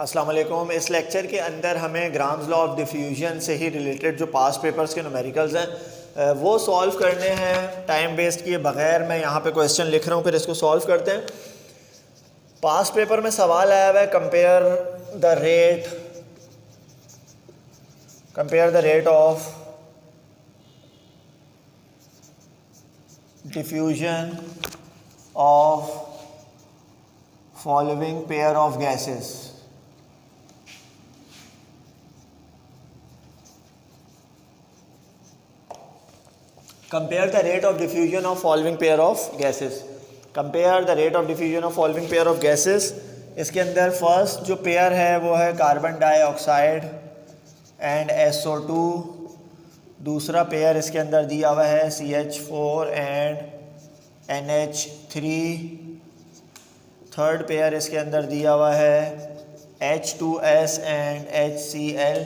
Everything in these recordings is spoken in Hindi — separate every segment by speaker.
Speaker 1: अस्सलाम वालेकुम। इस लेक्चर के अंदर हमें ग्राम्स लॉ ऑफ डिफ्यूजन से ही रिलेटेड जो पास्ट पेपर्स के न्यूमेरिकल्स हैं वो सॉल्व करने हैं टाइम वेस्ट किए बगैर। मैं यहाँ पे क्वेश्चन लिख रहा हूँ, फिर इसको सॉल्व करते हैं। पास्ट पेपर में सवाल आया हुआ है compare the rate of diffusion of following pair of gases. Compare the rate of diffusion of following pair of gases. Compare the rate of diffusion of following pair of gases. इसके अंदर फर्स्ट जो पेयर है वो है कार्बन डाइऑक्साइड एंड SO2। दूसरा पेयर इसके अंदर दिया हुआ है CH4 and NH3। Third pair इसके अंदर दिया हुआ है H2S एंड HCl।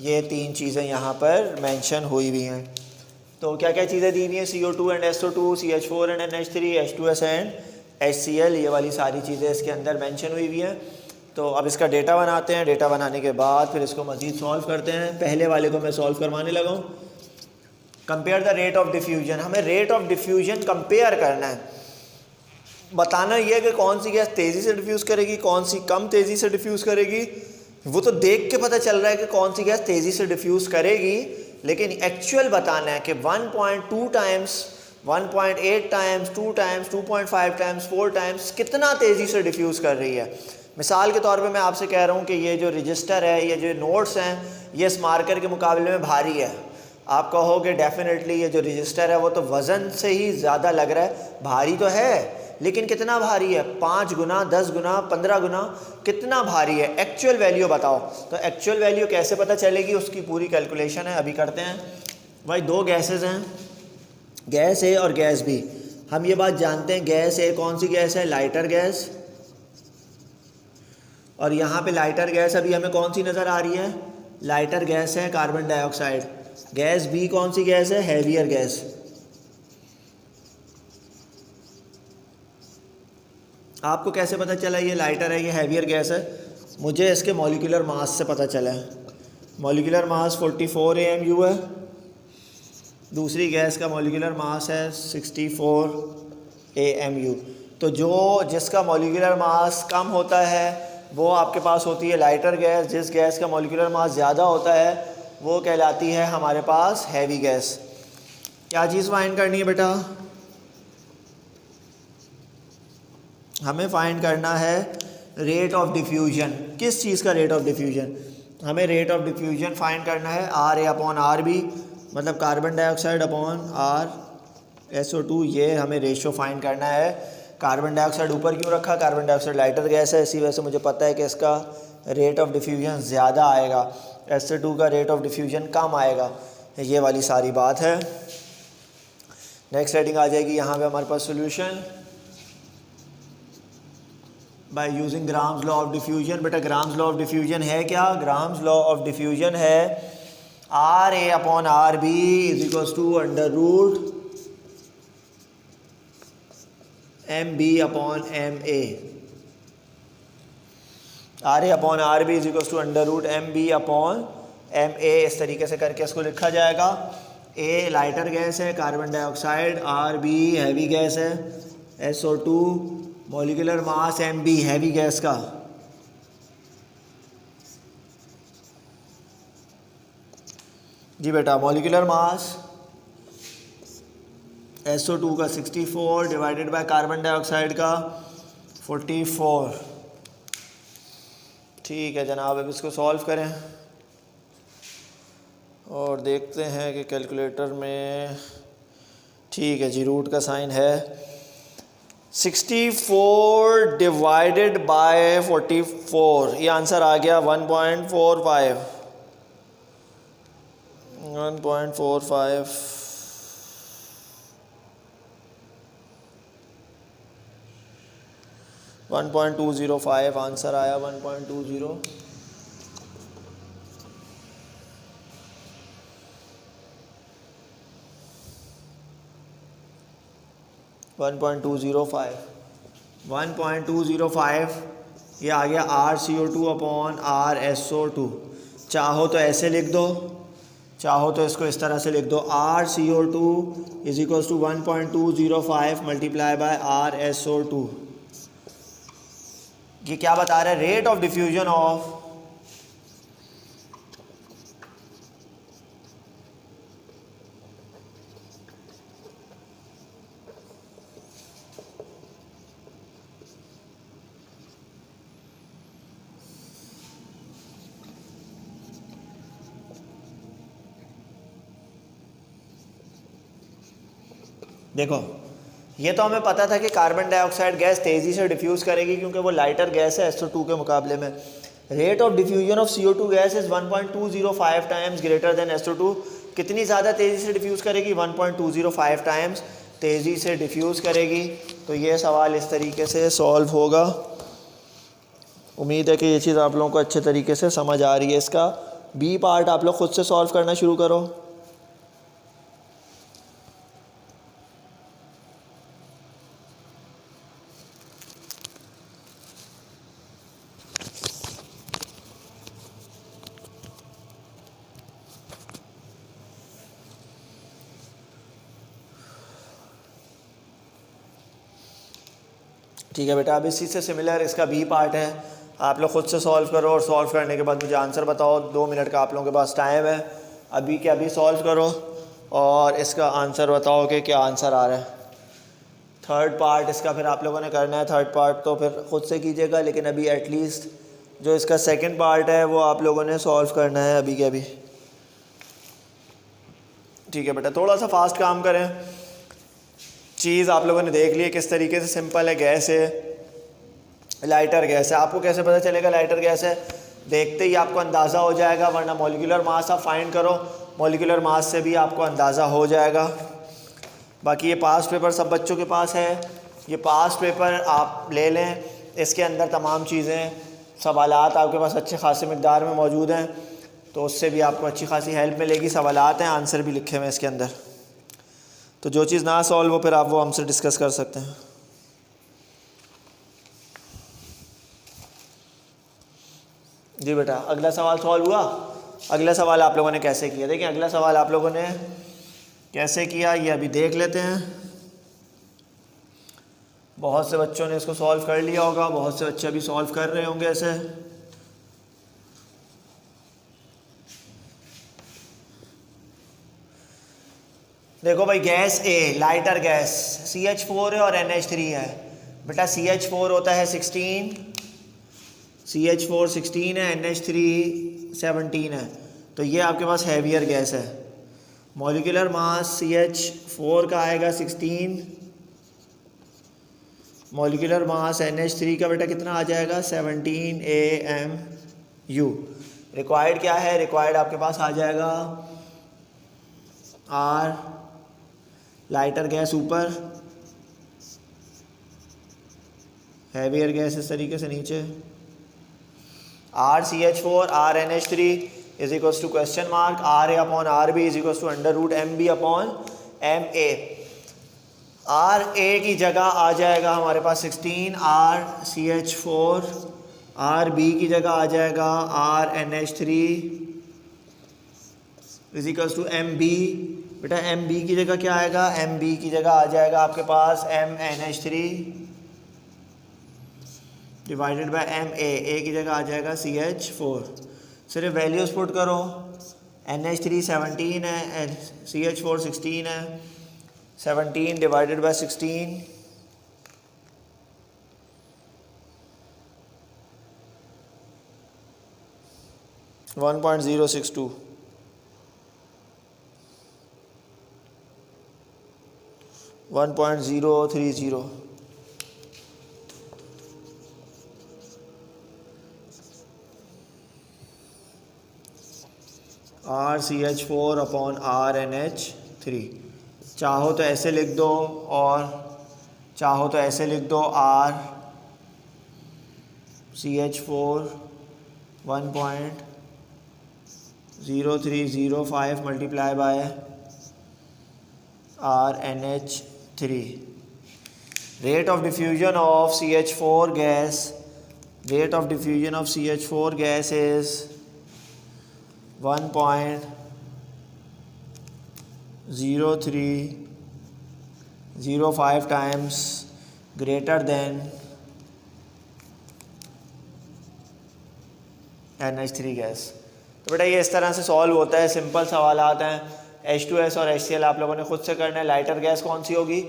Speaker 1: ये तीन चीज़ें यहाँ पर मेंशन हुई हुई हैं। तो क्या क्या चीज़ें दी हुई हैं? CO2 and SO2, CH4 and NH3, H2S and HCl। ये वाली सारी चीज़ें इसके अंदर मेंशन हुई हुई हैं। तो अब इसका डेटा बनाते हैं। डेटा बनाने के बाद फिर इसको मज़ीद सॉल्व करते हैं। पहले वाले को मैं सॉल्व करवाने लगा हूँ। Compare the rate of diffusion. हमें रेट ऑफ डिफ्यूजन कंपेयर करना है, बताना यह है कि कौन सी गैस तेज़ी से डिफ्यूज़ करेगी, कौन सी कम तेज़ी से डिफ्यूज़ करेगी। वो तो देख के पता चल रहा है कि कौन सी गैस तेज़ी से डिफ्यूज़ करेगी, लेकिन एक्चुअल बताना है कि 1.2 times, 1.8 times, 2 times, 2.5 times, 4 times कितना तेज़ी से डिफ्यूज़ कर रही है। मिसाल के तौर पे मैं आपसे कह रहा हूँ कि ये जो रजिस्टर है, ये जो नोट्स हैं, ये इस मार्कर के मुकाबले में भारी है। आप कहोगे डेफिनेटली ये जो रजिस्टर है वो तो वज़न से ही ज़्यादा लग रहा है। भारी तो है, लेकिन कितना भारी है? 5 गुना, 10 गुना, 15 गुना, कितना भारी है? एक्चुअल वैल्यू बताओ। तो एक्चुअल वैल्यू कैसे पता चलेगी, उसकी पूरी कैलकुलेशन है, अभी करते हैं। भाई दो गैसेस हैं, गैस ए और गैस बी। हम ये बात जानते हैं, गैस ए कौन सी गैस है? Lighter gas. और यहाँ पे लाइटर गैस अभी हमें कौन सी नज़र आ रही है? लाइटर गैस है, कार्बन डाइऑक्साइड। गैस बी कौन सी गैस है? Heavier gas. आपको कैसे पता चला ये लाइटर है, ये हैवियर गैस है? मुझे इसके मॉलिक्यूलर मास से पता चला है। मॉलिक्यूलर मास 44 AMU है। दूसरी गैस का मॉलिक्यूलर मास है 64 AMU। तो जिसका मॉलिक्यूलर मास कम होता है वो आपके पास होती है लाइटर गैस। जिस गैस का मॉलिक्यूलर मास ज़्यादा होता है वो कहलाती है हमारे पास हैवी गैस। क्या चीज़ फाइंड करनी है बेटा? हमें फाइंड करना है रेट ऑफ डिफ्यूजन। किस चीज़ का रेट ऑफ डिफ्यूजन? हमें रेट ऑफ डिफ्यूजन फाइंड करना है RA/RB, मतलब कार्बन डाइऑक्साइड अपॉन SO2। ये हमें रेशो फाइंड करना है। कार्बन डाइऑक्साइड ऊपर क्यों रखा? कार्बन डाइऑक्साइड लाइटर गैस है, इसी वजह से मुझे पता है कि इसका रेट ऑफ डिफ्यूजन ज़्यादा आएगा, SO2 का रेट ऑफ डिफ्यूजन कम आएगा। ये वाली सारी बात है। नेक्स्ट हेडिंग आ जाएगी यहाँ पे हमारे पास solution by using Graham's law of diffusion. बेटा ग्राम्स लॉ ऑफ डिफ्यूजन है क्या? ग्राम्स लॉ ऑफ डिफ्यूजन है RA/RB is equals to under root MB/MA। RA/RB is equals to under root MB/MA। इस तरीके से करके इसको लिखा जाएगा। A लाइटर गैस है, carbon dioxide, RB heavy gas है, SO2 molecular mass MB heavy gas का। जी बेटा मॉलिक्यूलर मास SO2 का 64 डिवाइडेड बाय कार्बन डाइऑक्साइड का 44। ठीक है जनाब, अब इसको सॉल्व करें और देखते हैं कि कैलकुलेटर में। ठीक है जी, रूट का साइन है। 64 डिवाइडेड बाय 44, ये आंसर आ गया 1.45। 1.205 आंसर आया। 1.20 1.205 ये आ गया RCO2 अपॉन RSO2। चाहो तो ऐसे लिख दो, चाहो तो इसको इस तरह से लिख दो, RCO2 is equals to 1.205 multiply by RSO2। ये क्या बता रहा है? रेट ऑफ डिफ्यूजन ऑफ देखो, ये तो हमें पता था कि कार्बन डाइऑक्साइड गैस तेज़ी से डिफ्यूज़ करेगी क्योंकि वो लाइटर गैस है SO2 के मुकाबले में। Rate of diffusion of CO2 gas is 1.205 times greater than SO2। कितनी ज़्यादा तेज़ी से डिफ्यूज़ करेगी? 1.205 टाइम्स तेज़ी से डिफ्यूज़ करेगी। तो ये सवाल इस तरीके से सॉल्व होगा। उम्मीद है कि ये चीज़ आप लोगों को अच्छे तरीके से समझ आ रही है। इसका बी पार्ट आप लोग खुद से सॉल्व करना शुरू करो। ठीक है बेटा, अब इसी से सिमिलर इसका बी पार्ट है, आप लोग खुद से सॉल्व करो और सॉल्व करने के बाद मुझे आंसर बताओ। 2 मिनट का आप लोगों के पास टाइम है, अभी के अभी सॉल्व करो और इसका आंसर बताओ कि क्या आंसर आ रहा है। थर्ड पार्ट इसका फिर आप लोगों ने करना है, थर्ड पार्ट तो फिर खुद से कीजिएगा, लेकिन अभी एटलीस्ट जो इसका सेकंड पार्ट है वो आप लोगों ने सॉल्व करना है अभी के अभी। ठीक है बेटा, थोड़ा सा फास्ट काम करें। चीज़ आप लोगों ने देख ली है किस तरीके से सिंपल है। गैस है, लाइटर गैस है। आपको कैसे पता चलेगा लाइटर गैस है? देखते ही आपको अंदाज़ा हो जाएगा, वरना मॉलिक्यूलर मास आप फाइंड करो, मॉलिक्यूलर मास से भी आपको अंदाज़ा हो जाएगा। बाकी ये पास्ट पेपर सब बच्चों के पास है, ये पास्ट पेपर आप ले लें, इसके अंदर तमाम चीज़ें सवालात आपके पास अच्छे खासे मकदार में मौजूद हैं, तो उससे भी आपको अच्छी खासी हेल्प मिलेगी। सवालात हैं, आंसर भी लिखे हुए हैं इसके अंदर, तो जो चीज़ ना सॉल्व हो फिर आप वो हमसे डिस्कस कर सकते हैं। जी बेटा, अगला सवाल सॉल्व हुआ। अगला सवाल आप लोगों ने कैसे किया? देखिए, अगला सवाल आप लोगों ने कैसे किया ये अभी देख लेते हैं। बहुत से बच्चों ने इसको सॉल्व कर लिया होगा, बहुत से बच्चे अभी सॉल्व कर रहे होंगे ऐसे। देखो भाई, गैस ए लाइटर गैस CH4 है और NH3 है। बेटा CH4 होता है 16, CH4 16 है, NH3 17 है, तो ये आपके पास हैवियर गैस है। मॉलिक्यूलर मास CH4 का आएगा 16, मॉलिक्यूलर मास NH3 का बेटा कितना आ जाएगा? 17 AMU। रिक्वायर्ड क्या है? रिक्वायर्ड आपके पास आ जाएगा R, लाइटर गैस ऊपर, हैवियर गैस इस तरीके से नीचे। RCH4 RNH3 is equals to question mark RA upon RB is equals to under root MB upon MA। RA की जगह आ जाएगा हमारे पास 16, RCH4, RB की जगह आ जाएगा RNH3 is equals to MB। बेटा MB की जगह क्या आएगा? MB की जगह आ जाएगा आपके पास MNH3 divided by MA। A की जगह आ जाएगा CH4। सिर्फ वैल्यूज़ पुट करो, NH3 17 है, CH4 16 है, 17 divided by 16 1.062, 1.030। RCH4 upon RNH3। चाहो तो ऐसे लिख दो और चाहो तो ऐसे लिख दो, RCH4 1.0305 multiply by RNH3। Rate of diffusion of CH4 gas rate of diffusion of CH4 gas is 1.0305 times greater than NH3 gas. तो बेटा ये इस तरह से सॉल्व होता है, सिंपल सवाल आते हैं। H2S और HCl आप लोगों ने खुद से करना है। लाइटर गैस कौन सी होगी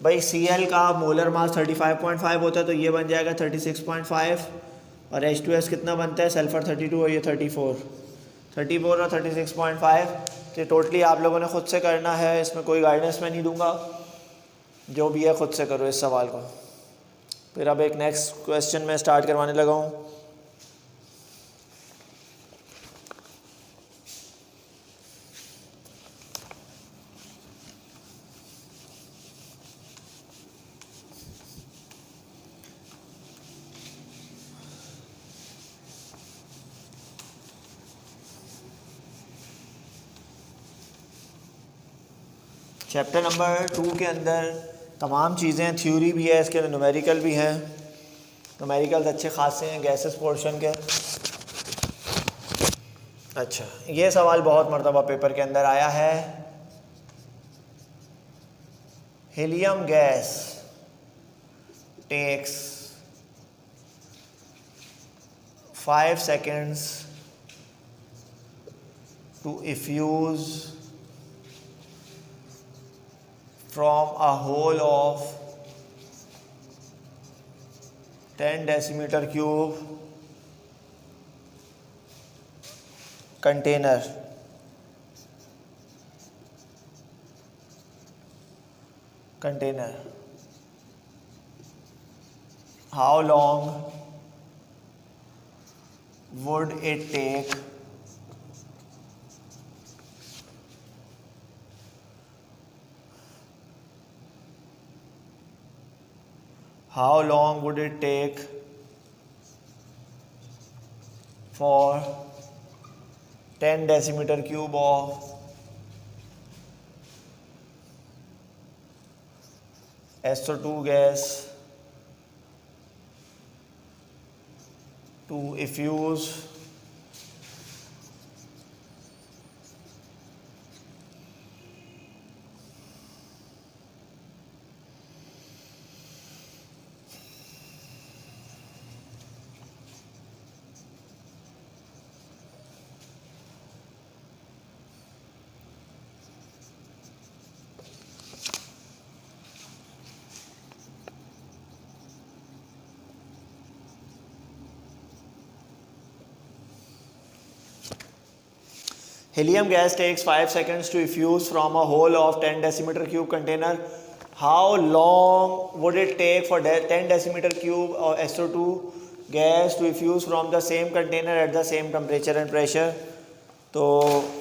Speaker 1: भाई, Cl का मोलर मास 35.5 होता है, तो ये बन जाएगा 36.5, और H2S कितना बनता है, सल्फर 32 और ये 34 और 36.5। तो टोटली आप लोगों ने खुद से करना है, इसमें कोई गाइडेंस मैं नहीं दूंगा, जो भी है खुद से करो इस सवाल को। फिर अब एक नेक्स्ट क्वेश्चन में स्टार्ट करवाने लगा हूँ। चैप्टर नंबर 2 के अंदर तमाम चीज़ें, थ्योरी भी है, इसके अंदर न्यूमेरिकल भी हैं। न्यूमेरिकल्स अच्छे खासे हैं गैसेस पोर्शन के। अच्छा, ये सवाल बहुत मरतबा पेपर के अंदर आया है। Helium gas takes 5 seconds to effuse from a hole of 10 decimeter cube container. How long would it take for 10 decimeter cube of SO2 gas to effuse helium gas takes 5 seconds to effuse from a hole of 10 decimeter cube container. How long would it take for 10 decimeter cube of SO2 gas to effuse from the same container at the same temperature and pressure? तो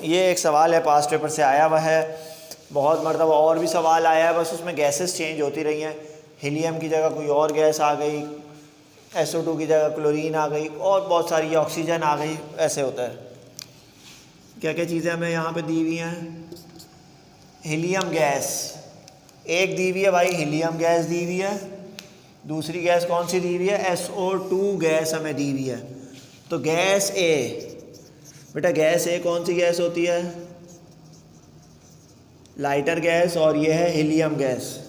Speaker 1: ये एक सवाल है, पास्ट पेपर से आया हुआ है। बहुत मरतबा और भी सवाल आया है, बस उसमें गैसेस चेंज होती रही हैं। हीलियम की जगह कोई और गैस आ गई, SO2 की जगह क्लोरीन आ गई, और बहुत सारी ऑक्सीजन आ गई, ऐसे होता है। क्या क्या चीज़ें हमें यहाँ पे दी हुई हैं? हीलियम गैस एक दी हुई है भाई, हीलियम गैस दी हुई है। दूसरी गैस कौन सी दी हुई है? SO2 गैस हमें दी हुई है। तो गैस ए, बेटा गैस ए कौन सी गैस होती है? लाइटर गैस, और ये है helium gas.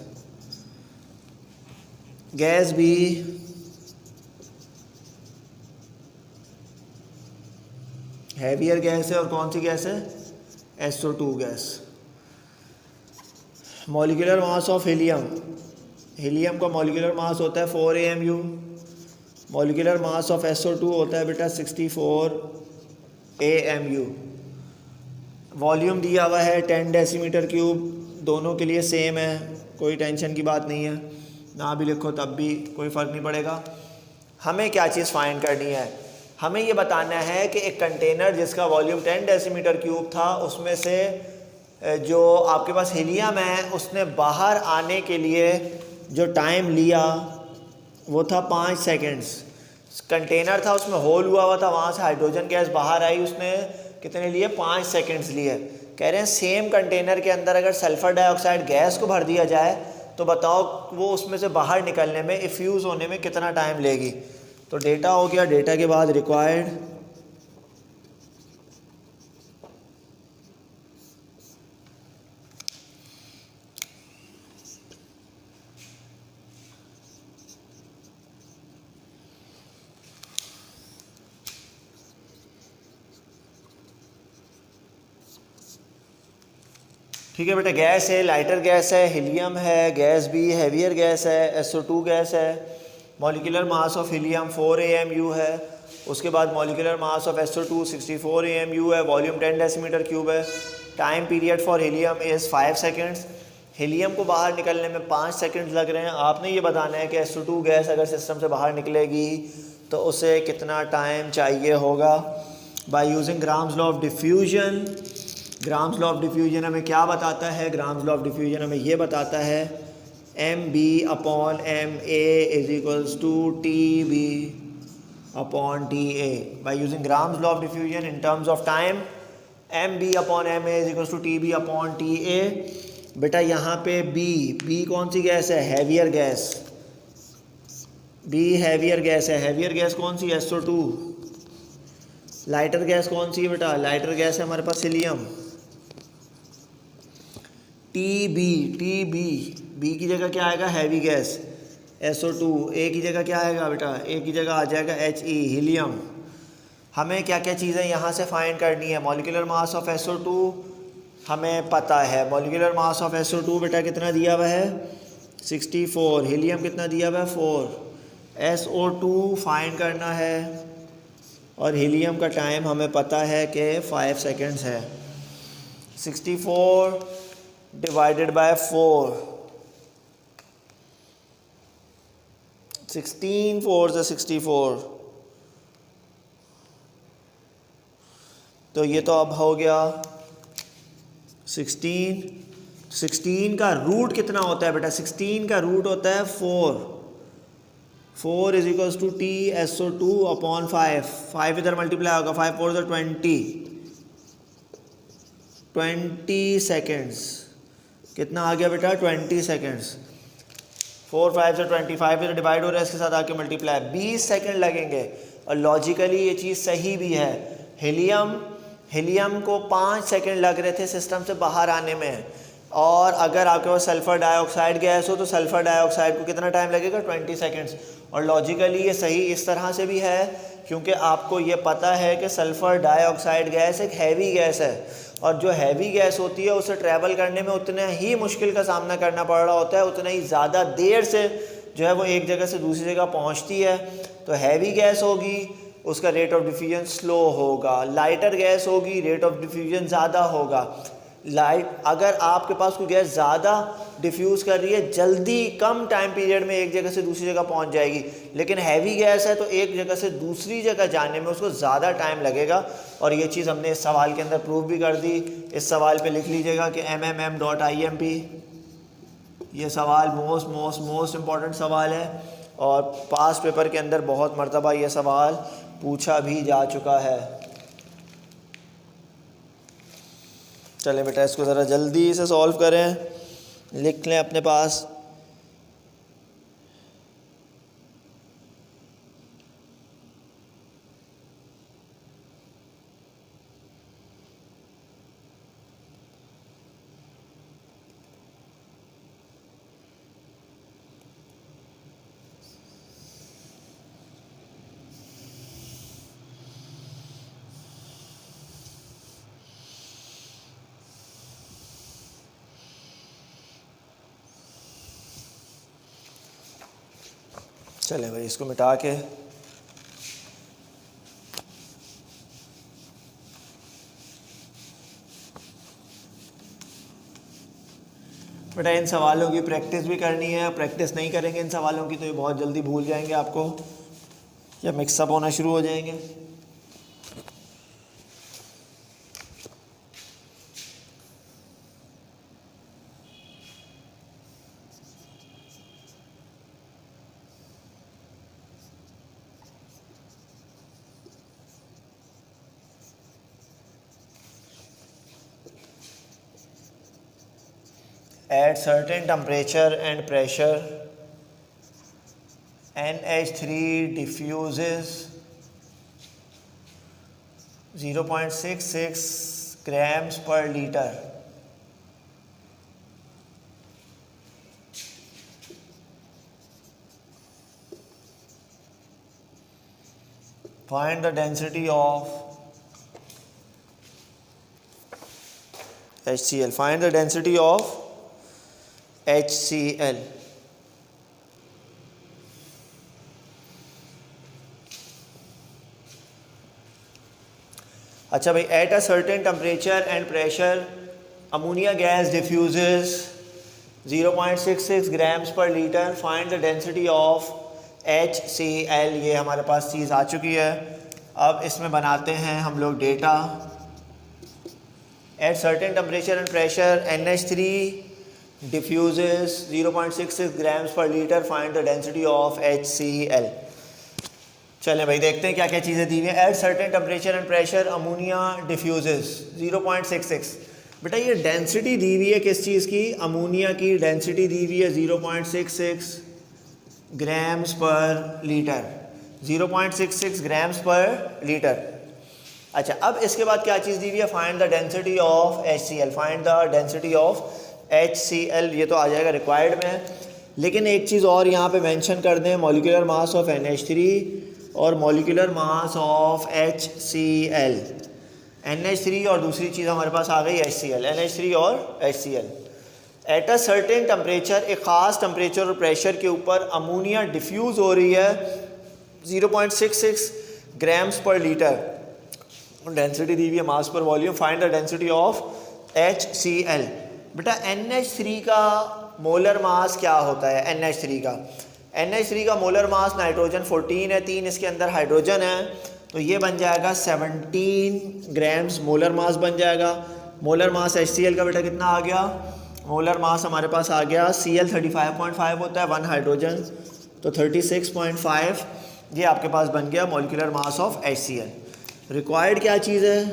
Speaker 1: Gas B heavier gas है, और कौन सी गैस है? SO2 gas. Molecular mass of helium, helium का मॉलिक्यूलर मास होता है 4 AMU। Molecular mass of SO2 होता है बेटा 64 AMU। वॉल्यूम दिया हुआ है 10 डेसीमीटर क्यूब, दोनों के लिए सेम है, कोई टेंशन की बात नहीं है, ना भी लिखो तब भी कोई फ़र्क नहीं पड़ेगा। हमें क्या चीज़ फाइंड करनी है? हमें ये बताना है कि एक कंटेनर जिसका वॉल्यूम 10 डेसीमीटर क्यूब था, उसमें से जो आपके पास हीलियम है उसने बाहर आने के लिए जो टाइम लिया वो था 5 सेकेंड्स। कंटेनर था, उसमें होल हुआ था, वहाँ से हाइड्रोजन गैस बाहर आई, उसने कितने लिए? 5 सेकेंड्स लिए। कह रहे हैं सेम कंटेनर के अंदर अगर सल्फ़र डाइऑक्साइड गैस को भर दिया जाए तो बताओ वो उसमें से बाहर निकलने में, इफ्यूज़ होने में कितना टाइम लेगी? तो डेटा हो गया, डेटा के बाद रिक्वायर्ड, ठीक है बेटा। गैस है, लाइटर गैस है, हीलियम है, गैस भी हैवियर गैस है, SO2 गैस है। Molecular mass of helium 4 AMU है। उसके बाद molecular mass of SO2 64 AMU है। वॉल्यूम 10 डेसीमीटर क्यूब है। Time period for helium is 5 seconds. Helium को बाहर निकलने में 5 सेकेंड्स लग रहे हैं। आपने ये बताना है कि SO2 गैस अगर सिस्टम से बाहर निकलेगी तो उसे कितना टाइम चाहिए होगा। Bye using Graham's law of diffusion. Grams law of diffusion हमें क्या बताता है? ग्राम्स लॉ ऑफ डिफ्यूजन हमें ये बताता है MB/MA is equals to TB/TA। By using Graham's law of diffusion in terms of time, MB/MA is equals to TB/TA। बेटा यहाँ पे बी कौन सी गैस है? Heavier gas. B heavier gas है। हैवियर गैस कौन सी? SO2। लाइटर गैस कौन सी है बेटा? लाइटर गैस है हमारे पास हीलियम। बी की जगह क्या आएगा? Heavy gas SO2। ए की जगह क्या आएगा बेटा? ए की जगह आ जाएगा He, हीलियम। हमें क्या क्या चीज़ें यहाँ से फाइंड करनी है? मॉलिक्यूलर मास ऑफ SO2 हमें पता है। मॉलिक्यूलर मास ऑफ SO2 बेटा कितना दिया हुआ है? 64। हीलियम कितना दिया हुआ है? 4। SO2 फाइंड करना है और हीलियम का टाइम हमें पता है कि 5 सेकेंड्स है। 64 डिवाइडेड बाय 4, 16 4 से 64। तो ये तो अब हो गया 16 का रूट कितना होता है बेटा? 16 का रूट होता है 4 इज इक्वल्स टू TSO2/5। 5 इधर मल्टीप्लाई होगा, 5 4 से 20 सेकेंड्स। कितना आ गया बेटा? 20 सेकेंड्स। 4 5 से 25 इधर डिवाइड हो रहा है, इसके साथ आके मल्टीप्लाई, 20 सेकेंड लगेंगे। और लॉजिकली ये चीज़ सही भी है। हीलियम को 5 सेकेंड लग रहे थे सिस्टम से बाहर आने में, और अगर आपके पास सल्फ़र डाइऑक्साइड गैस हो तो सल्फ़र डाइऑक्साइड को कितना टाइम लगेगा? 20 सेकेंड्स। और लॉजिकली ये सही इस तरह से भी है क्योंकि आपको ये पता है कि सल्फ़र डाइऑक्साइड गैस एक हैवी गैस है, और जो हैवी गैस होती है उसे ट्रैवल करने में उतना ही मुश्किल का सामना करना पड़ रहा होता है, उतना ही ज़्यादा देर से जो है वो एक जगह से दूसरी जगह पहुंचती है। तो हैवी गैस होगी, उसका रेट ऑफ डिफ्यूजन स्लो होगा। लाइटर गैस होगी, रेट ऑफ डिफ्यूजन ज़्यादा होगा। अगर आपके पास कोई गैस ज़्यादा डिफ्यूज़ कर रही है, जल्दी कम टाइम पीरियड में एक जगह से दूसरी जगह पहुंच जाएगी। लेकिन हैवी गैस है तो एक जगह से दूसरी जगह जाने में उसको ज़्यादा टाइम लगेगा। और ये चीज़ हमने इस सवाल के अंदर प्रूव भी कर दी। इस सवाल पे लिख लीजिएगा कि MMM.IMP। ये सवाल मोस्ट इम्पॉर्टेंट सवाल है और पास्ट पेपर के अंदर बहुत मरतबा ये सवाल पूछा भी जा चुका है। चलें बेटा, इसको ज़रा जल्दी से सॉल्व करें, लिख लें अपने पास। चलें भाई, इसको मिटा के बेटा इन सवालों की प्रैक्टिस भी करनी है। प्रैक्टिस नहीं करेंगे इन सवालों की तो ये बहुत जल्दी भूल जाएंगे आपको, या मिक्सअप होना शुरू हो जाएंगे। At certain temperature and pressure, NH3 diffuses 0.66 grams per liter. Find the density of HCl. Find the density of HCl. अच्छा भाई, at a certain temperature and pressure, ammonia gas diffuses 0.66 grams per liter. Find the density of HCl. ये हमारे पास चीज़ आ चुकी है. अब इसमें बनाते हैं हम लोग data. At certain temperature and pressure, NH3 diffuses 0.66 grams per liter. Find the density of HCl. चलें भाई, देखते हैं क्या क्या चीज़ें दी हुई हैं. At certain temperature and pressure, ammonia diffuses 0.66. बेटा ये डेंसिटी दी हुई है किस चीज़ की? अमोनिया की डेंसिटी दी हुई है 0.66 ग्राम्स पर लीटर. 0.66 ग्राम्स पर लीटर. अच्छा, अब इसके बाद क्या चीज़ दी हुई है? Find the density of HCl. Find the density of HCl. ये तो आ जाएगा रिक्वायर्ड में. लेकिन एक चीज़ और यहाँ पे मेंशन कर दें, मॉलिक्यूलर मास ऑफ NH3 और molecular mass of HCl. NH3 और दूसरी चीज़ हमारे पास आ गई HCl. NH3 और HCl. At a certain temperature, एक ख़ास टेम्परेचर और प्रेशर के ऊपर अमोनिया डिफ्यूज़ हो रही है 0.66 ग्राम्स पर लीटर. डेंसिटी दी हुई है मास पर volume. Find the density of HCl. बेटा NH3 का मोलर मास क्या होता है? NH3 का मोलर मास नाइट्रोजन 14 है, 3 इसके अंदर हाइड्रोजन है, तो ये बन जाएगा 17 ग्राम्स मोलर मास बन जाएगा. मोलर मास HCl का बेटा कितना आ गया? मोलर मास हमारे पास आ गया, Cl 35.5 होता है, 1 हाइड्रोजन, तो 36.5. ये आपके पास बन गया molecular mass of HCl. Required क्या चीज़ है?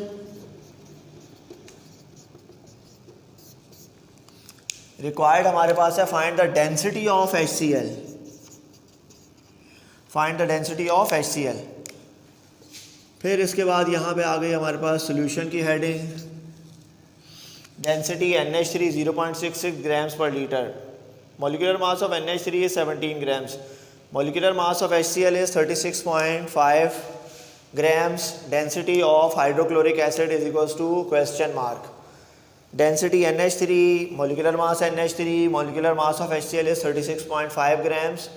Speaker 1: रिक्वायर्ड हमारे पास है find the density of HCl. Find the density of HCl. फिर इसके बाद यहाँ पे आ गई हमारे पास सोल्यूशन की हेडिंग. डेंसिटी NH3 0.66 ग्राम्स पर litre. Molecular mass of NH3 is 17 grams. Molecular mass of HCl is 36.5 grams. Density of hydrochloric acid is equals to question mark. Density NH3, molecular mass NH3, molecular mass of HCl is 36.5 grams.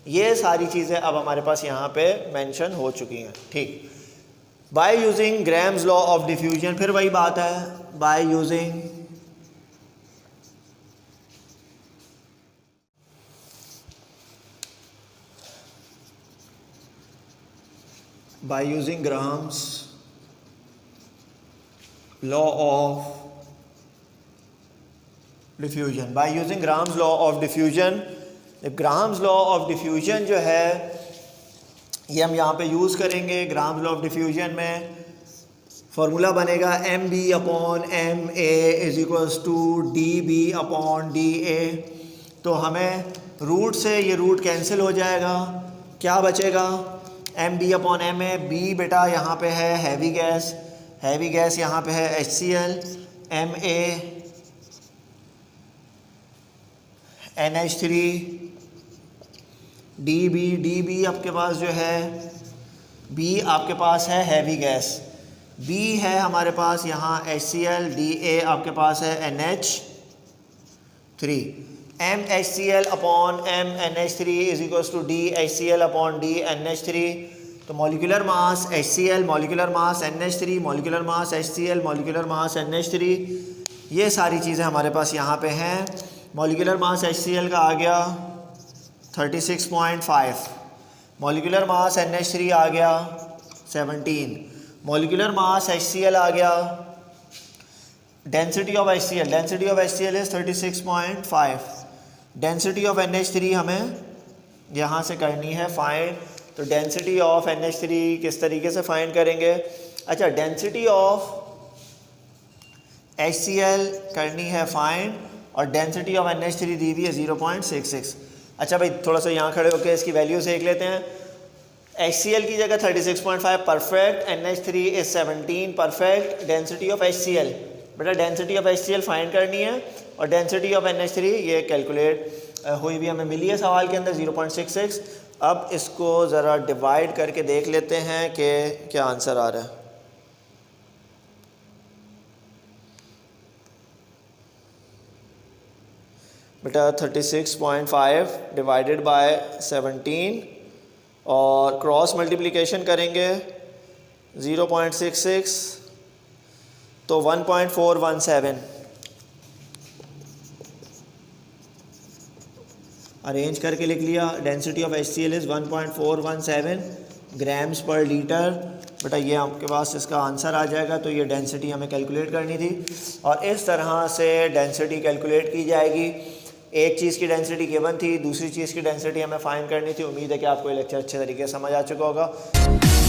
Speaker 1: ये सारी चीज़ें अब हमारे पास यहाँ पे मेंशन हो चुकी हैं. ठीक. Bye using Graham's law of diffusion, फिर वही बात है, bye using Graham's law of diffusion. Bye using Graham's law of diffusion. Grams law of diffusion जो है ये हम यहाँ पे यूज़ करेंगे. ग्राम्स लॉ ऑफ डिफ्यूजन में फार्मूला बनेगा MB/MA is equals to DB/DA. तो हमें रूट से ये रूट कैंसिल हो जाएगा. क्या बचेगा? MB/MA. B बेटा यहाँ पे है हैवी गैस, हैवी गैस यहाँ पे है HCl. MA NH3. DB आपके पास जो है, B आपके पास है हैवी गैस, B है हमारे पास यहाँ HCl. DA आपके पास है NH3. MHCl/MNH3 is equals to DHCl/DNH3. तो molecular mass HCl, molecular mass NH3, molecular mass HCl, molecular mass NH3, ये सारी चीज़ें हमारे पास यहाँ पे हैं. मॉलिक्यूलर मास HCl का आ गया 36.5. मॉलिक्यूलर मास NH3 आ गया 17. मॉलिक्यूलर मास HCl आ गया. Density of HCl is 36.5. Density of NH3 हमें यहाँ से करनी है फाइंड. तो डेंसिटी ऑफ NH3 किस तरीके से फाइंड करेंगे? अच्छा, डेंसिटी ऑफ HCl करनी है फाइंड और डेंसिटी ऑफ NH3 दी हुई है 0.66. अच्छा भाई थोड़ा सा यहाँ खड़े होकर इसकी वैल्यूज देख लेते हैं। HCl की जगह 36.5 perfect, NH3 is 17 perfect, density of HCl, बेटा डेंसिटी ऑफ HCl फाइंड करनी है और डेंसिटी ऑफ NH3 ये कैलकुलेट हुई भी हमें मिली है सवाल के अंदर 0.66। अब इसको ज़रा डिवाइड करके देख लेते हैं कि क्या आंसर आ रहा है। बेटा 36.5 डिवाइडेड बाय 17 और क्रॉस मल्टीप्लिकेशन करेंगे 0.66 तो 1.417। अरेंज करके लिख लिया। Density of HCl is 1.417 grams पर लीटर। बेटा ये आपके पास इसका आंसर आ जाएगा। तो ये डेंसिटी हमें कैलकुलेट करनी थी और इस तरह से डेंसिटी कैलकुलेट की जाएगी। एक चीज़ की डेंसिटी गिवन थी, दूसरी चीज़ की डेंसिटी हमें फाइंड करनी थी। उम्मीद है कि आपको ये लेक्चर अच्छे तरीके से समझ आ चुका होगा।